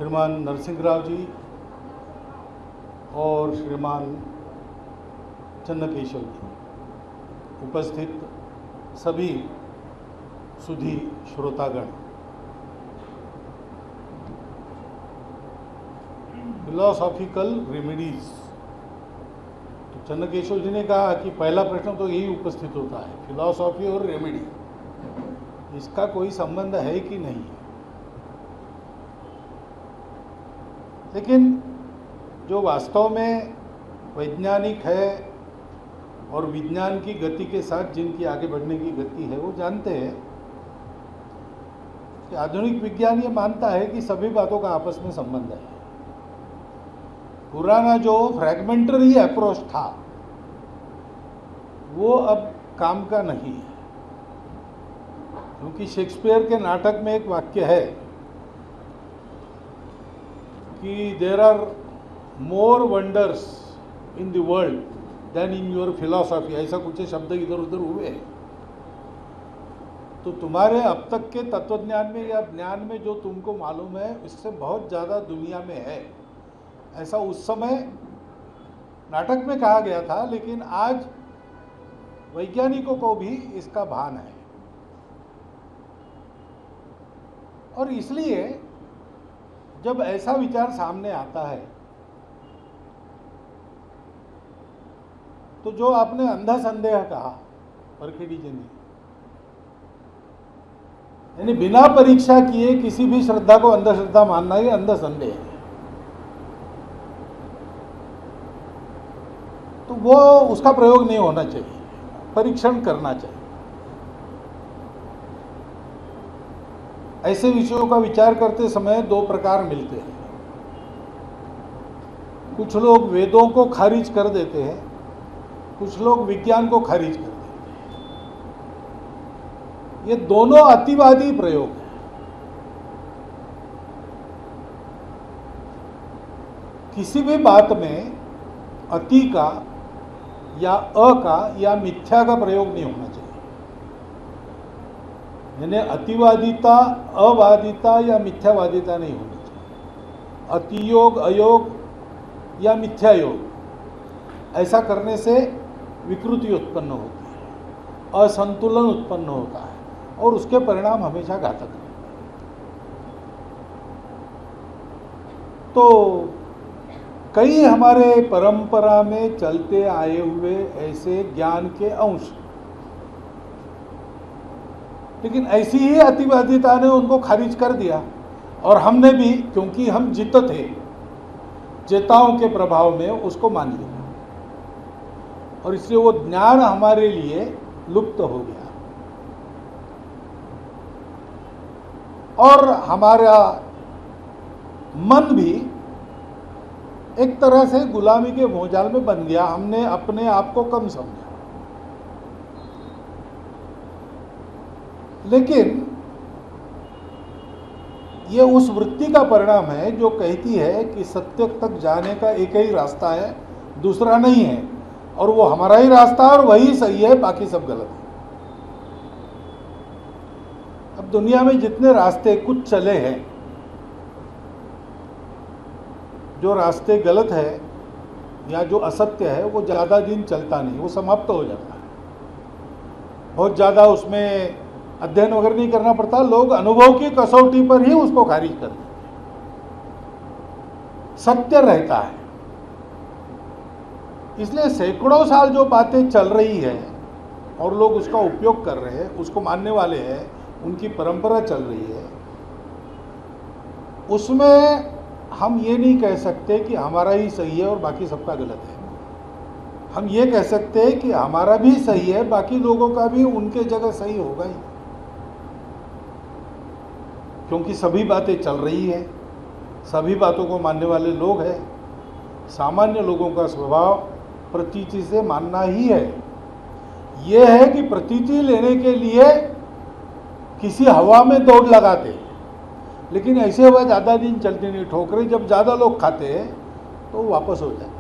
श्रीमान नरसिंह राव जी और श्रीमान चन्नकेशव जी, उपस्थित सभी सुधी श्रोतागण, फिलॉसॉफिकल रेमेडीज। तो चन्नकेशव जी ने कहा कि पहला प्रश्न तो यही उपस्थित होता है, फिलॉसॉफी और रेमेडी, इसका कोई संबंध है कि नहीं। लेकिन जो वास्तव में वैज्ञानिक है और विज्ञान की गति के साथ जिनकी आगे बढ़ने की गति है, वो जानते हैं कि आधुनिक विज्ञान ये मानता है कि सभी बातों का आपस में संबंध है। पुराना जो फ्रैगमेंटरी अप्रोच था वो अब काम का नहीं है, क्योंकि शेक्सपियर के नाटक में एक वाक्य है कि there are more wonders in the world than in your philosophy, ऐसा कुछ शब्द इधर उधर हुए हैं। तो तुम्हारे अब तक के तत्वज्ञान में या ज्ञान में जो तुमको मालूम है, इससे बहुत ज़्यादा दुनिया में है, ऐसा उस समय नाटक में कहा गया था। लेकिन आज वैज्ञानिकों को भी इसका भान है, और इसलिए जब ऐसा विचार सामने आता है तो जो आपने अंधा संदेह कहा परखेड़ी जी ने, यानी बिना परीक्षा किए किसी भी श्रद्धा को अंधश्रद्धा मानना ही अंधा संदेह है। तो वो उसका प्रयोग नहीं होना चाहिए, परीक्षण करना चाहिए। ऐसे विषयों का विचार करते समय दो प्रकार मिलते हैं। कुछ लोग वेदों को खारिज कर देते हैं, कुछ लोग विज्ञान को खारिज कर देते हैं। ये दोनों अतिवादी प्रयोग हैं। किसी भी बात में अति का या अ का या मिथ्या का प्रयोग नहीं होना चाहिए। यानी अतिवादिता, अवादिता या मिथ्यावादिता नहीं होनी चाहिए। अतियोग, अयोग या मिथ्या योग, ऐसा करने से विकृति उत्पन्न होती है, असंतुलन उत्पन्न होता है और उसके परिणाम हमेशा घातक हैं। तो कई हमारे परंपरा में चलते आए हुए ऐसे ज्ञान के अंश, लेकिन ऐसी ही अतिवादिता ने उनको खारिज कर दिया, और हमने भी, क्योंकि हम जित थे, चेताओं के प्रभाव में उसको मान लिया, और इसलिए वो ज्ञान हमारे लिए लुप्त हो गया और हमारा मन भी एक तरह से गुलामी के भोजाल में बन गया। हमने अपने आप को कम समझा। लेकिन ये उस वृत्ति का परिणाम है जो कहती है कि सत्य तक जाने का एक ही रास्ता है, दूसरा नहीं है, और वो हमारा ही रास्ता है और वही सही है, बाकी सब गलत है। अब दुनिया में जितने रास्ते कुछ चले हैं, जो रास्ते गलत है या जो असत्य है वो ज़्यादा दिन चलता नहीं, वो समाप्त हो जाता है। बहुत ज़्यादा उसमें अध्ययन वगैरह नहीं करना पड़ता, लोग अनुभव की कसौटी पर ही उसको खारिज कर देते हैं। सत्य रहता है। इसलिए सैकड़ों साल जो बातें चल रही है और लोग उसका उपयोग कर रहे हैं, उसको मानने वाले हैं, उनकी परंपरा चल रही है, उसमें हम ये नहीं कह सकते कि हमारा ही सही है और बाकी सबका गलत है। हम ये कह सकते हैं कि हमारा भी सही है, बाकी लोगों का भी उनके जगह सही होगा ही, क्योंकि सभी बातें चल रही है, सभी बातों को मानने वाले लोग हैं। सामान्य लोगों का स्वभाव प्रतीति से मानना ही है। ये है कि प्रतीति लेने के लिए किसी हवा में दौड़ लगाते, लेकिन ऐसे हवा ज़्यादा दिन चलती नहीं। ठोकरें जब ज़्यादा लोग खाते हैं तो वापस हो जाते।